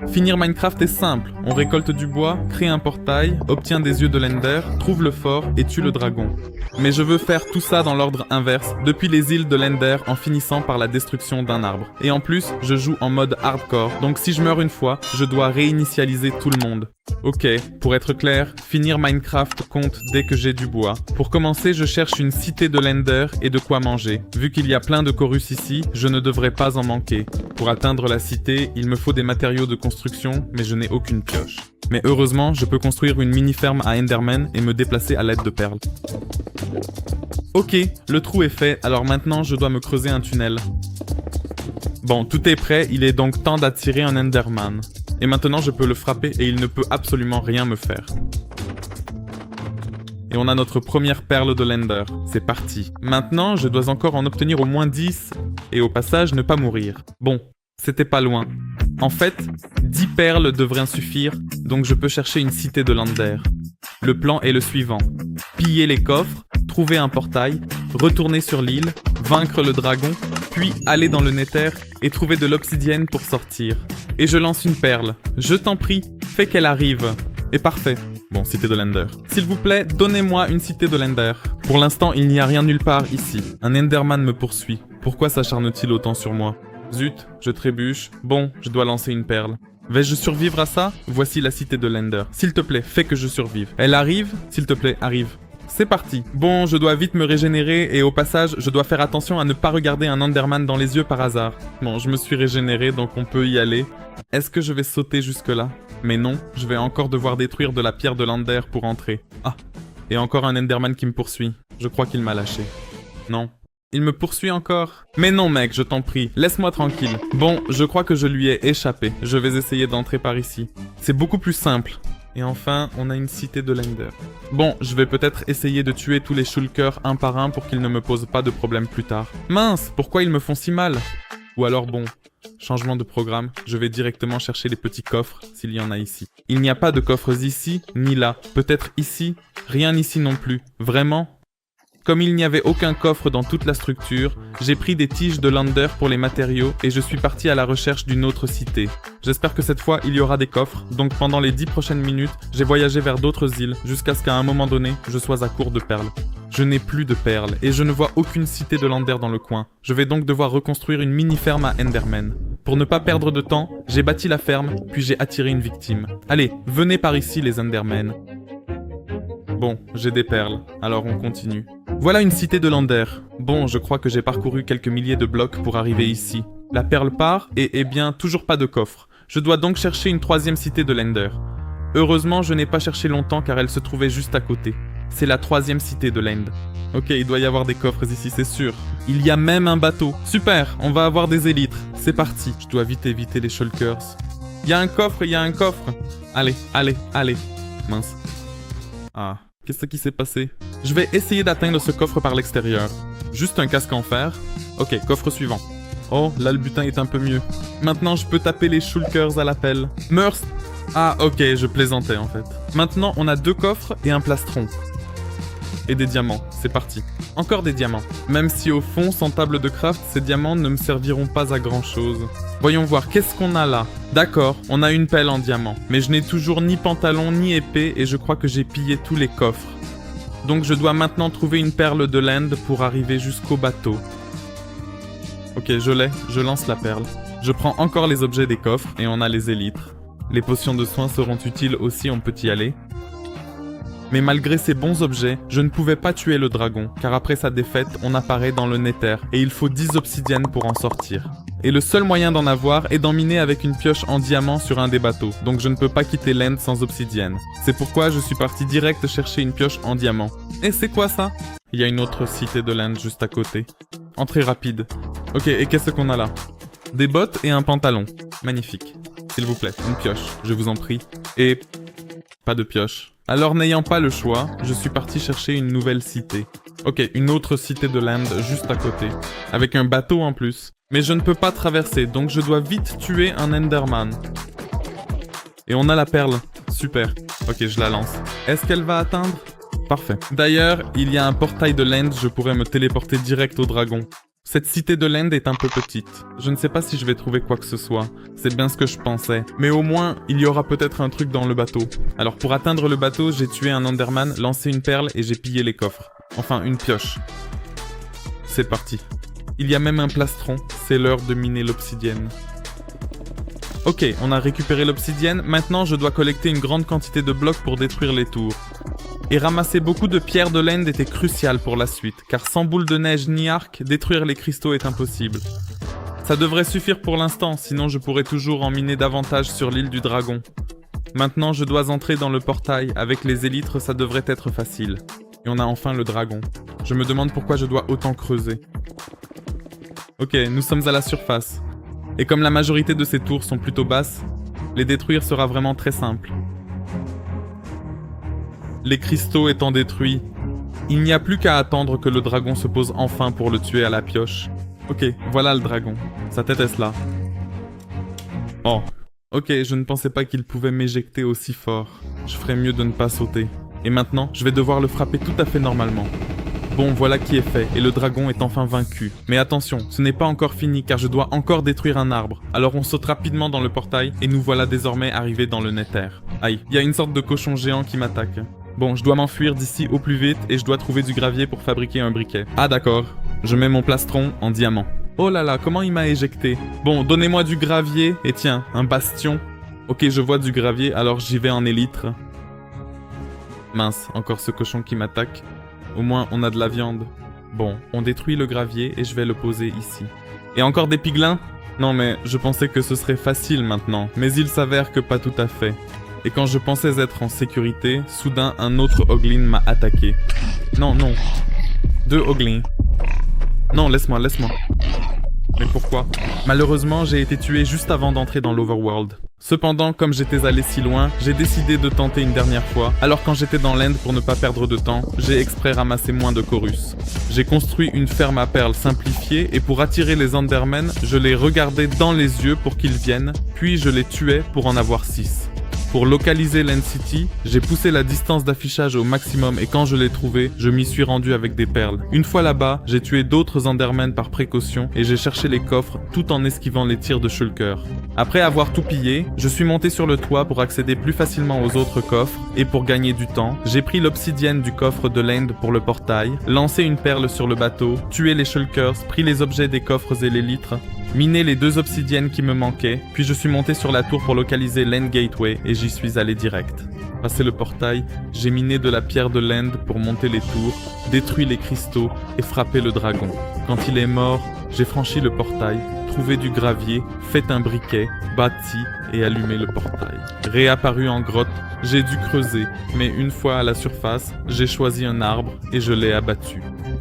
Finir Minecraft est simple. On récolte du bois, crée un portail, obtient des yeux de l'Ender, trouve le fort et tue le dragon. Mais je veux faire tout ça dans l'ordre inverse, depuis les îles de l'Ender en finissant par la destruction d'un arbre. Et en plus, je joue en mode hardcore, donc si je meurs une fois, je dois réinitialiser tout le monde. Ok, pour être clair, finir Minecraft compte dès que j'ai du bois. Pour commencer, je cherche une cité de l'Ender et de quoi manger. Vu qu'il y a plein de chorus ici, je ne devrais pas en manquer. Pour atteindre la cité, il me faut des matériaux de construction, mais je n'ai aucune pioche. Mais heureusement, je peux construire une mini-ferme à Enderman et me déplacer à l'aide de perles. Ok, le trou est fait, alors maintenant je dois me creuser un tunnel. Bon, tout est prêt, il est donc temps d'attirer un Enderman. Et maintenant je peux le frapper et il ne peut absolument rien me faire. Et on a notre première perle de l'Ender. C'est parti. Maintenant, je dois encore en obtenir au moins 10 et au passage ne pas mourir. Bon, c'était pas loin. En fait, 10 perles devraient suffire, donc je peux chercher une cité de l'Ender. Le plan est le suivant. Piller les coffres, trouver un portail, retourner sur l'île, vaincre le dragon, puis aller dans le Nether et trouver de l'obsidienne pour sortir. Et je lance une perle. Je t'en prie, fais qu'elle arrive. Et parfait. Bon, cité de l'Ender. S'il vous plaît, donnez-moi une cité de l'Ender. Pour l'instant, il n'y a rien nulle part ici. Un Enderman me poursuit. Pourquoi s'acharne-t-il autant sur moi? Zut, je trébuche. Bon, je dois lancer une perle. Vais-je survivre à ça? Voici la cité de l'Ender. S'il te plaît, fais que je survive. Elle arrive? S'il te plaît, arrive. C'est parti. Bon, je dois vite me régénérer et au passage, je dois faire attention à ne pas regarder un Enderman dans les yeux par hasard. Bon, je me suis régénéré, donc on peut y aller. Est-ce que je vais sauter jusque-là? Mais non, je vais encore devoir détruire de la pierre de l'Ender pour entrer. Ah, et encore un Enderman qui me poursuit. Je crois qu'il m'a lâché. Non. Il me poursuit encore? Mais non mec, je t'en prie, laisse-moi tranquille. Bon, je crois que je lui ai échappé. Je vais essayer d'entrer par ici. C'est beaucoup plus simple. Et enfin, on a une cité de l'Ender. Bon, je vais peut-être essayer de tuer tous les shulkers un par un pour qu'ils ne me posent pas de problème plus tard. Mince, pourquoi ils me font si mal? Ou alors bon, changement de programme, je vais directement chercher les petits coffres, s'il y en a ici. Il n'y a pas de coffres ici, ni là. Peut-être ici? Rien ici non plus. Vraiment? Comme il n'y avait aucun coffre dans toute la structure, j'ai pris des tiges de l'Ender pour les matériaux et je suis parti à la recherche d'une autre cité. J'espère que cette fois il y aura des coffres, donc pendant les 10 prochaines minutes, j'ai voyagé vers d'autres îles jusqu'à ce qu'à un moment donné, je sois à court de perles. Je n'ai plus de perles et je ne vois aucune cité de l'Ender dans le coin. Je vais donc devoir reconstruire une mini-ferme à Enderman. Pour ne pas perdre de temps, j'ai bâti la ferme, puis j'ai attiré une victime. Allez, venez par ici les Endermen. Bon, j'ai des perles, alors on continue. Voilà une cité de l'Ender. Bon, je crois que j'ai parcouru quelques milliers de blocs pour arriver ici. La perle part et, eh bien, toujours pas de coffre. Je dois donc chercher une troisième cité de l'Ender. Heureusement, je n'ai pas cherché longtemps car elle se trouvait juste à côté. C'est la troisième cité de l'End. Ok, il doit y avoir des coffres ici, c'est sûr. Il y a même un bateau. Super, on va avoir des élytres. C'est parti. Je dois vite éviter les shulkers. Il y a un coffre, il y a un coffre. Allez, allez, allez. Mince. Ah, qu'est-ce qui s'est passé? Je vais essayer d'atteindre ce coffre par l'extérieur. Juste un casque en fer. Ok, coffre suivant. Oh, là le butin est un peu mieux. Maintenant, je peux taper les shulkers à la pelle. Meurs. Ah, ok, je plaisantais en fait. Maintenant, on a 2 coffres et un plastron. Et des diamants, c'est parti. Encore des diamants. Même si au fond, sans table de craft, ces diamants ne me serviront pas à grand chose. Voyons voir, qu'est-ce qu'on a là? D'accord, on a une pelle en diamant. Mais je n'ai toujours ni pantalon ni épée et je crois que j'ai pillé tous les coffres. Donc je dois maintenant trouver une perle de l'End pour arriver jusqu'au bateau. Ok, je l'ai, je lance la perle. Je prends encore les objets des coffres et on a les élytres. Les potions de soins seront utiles aussi, on peut y aller. Mais malgré ces bons objets, je ne pouvais pas tuer le dragon, car après sa défaite, on apparaît dans le Nether, et il faut 10 obsidiennes pour en sortir. Et le seul moyen d'en avoir est d'en miner avec une pioche en diamant sur un des bateaux, donc je ne peux pas quitter l'End sans obsidienne. C'est pourquoi je suis parti direct chercher une pioche en diamant. Et c'est quoi ça? Il y a une autre cité de l'End juste à côté. Entrée rapide. Ok, et qu'est-ce qu'on a là? Des bottes et un pantalon. Magnifique. S'il vous plaît, une pioche, je vous en prie. Et... pas de pioche. Alors n'ayant pas le choix, je suis parti chercher une nouvelle cité. Ok, une autre cité de l'End juste à côté. Avec un bateau en plus. Mais je ne peux pas traverser, donc je dois vite tuer un Enderman. Et on a la perle. Super. Ok, je la lance. Est-ce qu'elle va atteindre? Parfait. D'ailleurs, il y a un portail de l'End, je pourrais me téléporter direct au dragon. Cette cité de l'End est un peu petite. Je ne sais pas si je vais trouver quoi que ce soit. C'est bien ce que je pensais. Mais au moins, il y aura peut-être un truc dans le bateau. Alors pour atteindre le bateau, j'ai tué un Enderman, lancé une perle et j'ai pillé les coffres. Enfin, une pioche. C'est parti. Il y a même un plastron. C'est l'heure de miner l'obsidienne. Ok, on a récupéré l'obsidienne. Maintenant, je dois collecter une grande quantité de blocs pour détruire les tours. Et ramasser beaucoup de pierres de l'End était crucial pour la suite, car sans boule de neige ni arc, détruire les cristaux est impossible. Ça devrait suffire pour l'instant, sinon je pourrais toujours en miner davantage sur l'île du dragon. Maintenant, je dois entrer dans le portail. Avec les élytres, ça devrait être facile. Et on a enfin le dragon. Je me demande pourquoi je dois autant creuser. Ok, nous sommes à la surface. Et comme la majorité de ces tours sont plutôt basses, les détruire sera vraiment très simple. Les cristaux étant détruits, il n'y a plus qu'à attendre que le dragon se pose enfin pour le tuer à la pioche. Ok, voilà le dragon. Sa tête est là. Oh. Ok, je ne pensais pas qu'il pouvait m'éjecter aussi fort. Je ferais mieux de ne pas sauter. Et maintenant, je vais devoir le frapper tout à fait normalement. Bon, voilà qui est fait, et le dragon est enfin vaincu. Mais attention, ce n'est pas encore fini, car je dois encore détruire un arbre. Alors on saute rapidement dans le portail, et nous voilà désormais arrivés dans le Nether. Aïe, il y a une sorte de cochon géant qui m'attaque. Bon, je dois m'enfuir d'ici au plus vite, et je dois trouver du gravier pour fabriquer un briquet. Ah d'accord, je mets mon plastron en diamant. Oh là là, comment il m'a éjecté? Bon, donnez-moi du gravier, et tiens, un bastion. Ok, je vois du gravier, alors j'y vais en élytre. Mince, encore ce cochon qui m'attaque. Au moins, on a de la viande. Bon, on détruit le gravier et je vais le poser ici. Et encore des piglins? Non mais, je pensais que ce serait facile maintenant, mais il s'avère que pas tout à fait. Et quand je pensais être en sécurité, soudain un autre Hoglin m'a attaqué. Non, non. 2 Hoglins. Non, laisse-moi. Mais pourquoi? Malheureusement, j'ai été tué juste avant d'entrer dans l'Overworld. Cependant, comme j'étais allé si loin, j'ai décidé de tenter une dernière fois. Alors quand j'étais dans l'End pour ne pas perdre de temps, j'ai exprès ramassé moins de chorus. J'ai construit une ferme à perles simplifiée et pour attirer les Endermen, je les regardais dans les yeux pour qu'ils viennent, puis je les tuais pour en avoir 6. Pour localiser l'End City, j'ai poussé la distance d'affichage au maximum et quand je l'ai trouvé, je m'y suis rendu avec des perles. Une fois là-bas, j'ai tué d'autres Endermen par précaution et j'ai cherché les coffres tout en esquivant les tirs de Shulker. Après avoir tout pillé, je suis monté sur le toit pour accéder plus facilement aux autres coffres et pour gagner du temps, j'ai pris l'obsidienne du coffre de l'End pour le portail, lancé une perle sur le bateau, tué les Shulkers, pris les objets des coffres et l'élytre, miné les 2 obsidiennes qui me manquaient, puis je suis monté sur la tour pour localiser l'End Gateway et j'y suis allé direct. Passé le portail, j'ai miné de la pierre de l'End pour monter les tours, détruit les cristaux et frappé le dragon. Quand il est mort, j'ai franchi le portail, trouvé du gravier, fait un briquet, bâti et allumé le portail. Réapparu en grotte, j'ai dû creuser, mais une fois à la surface, j'ai choisi un arbre et je l'ai abattu.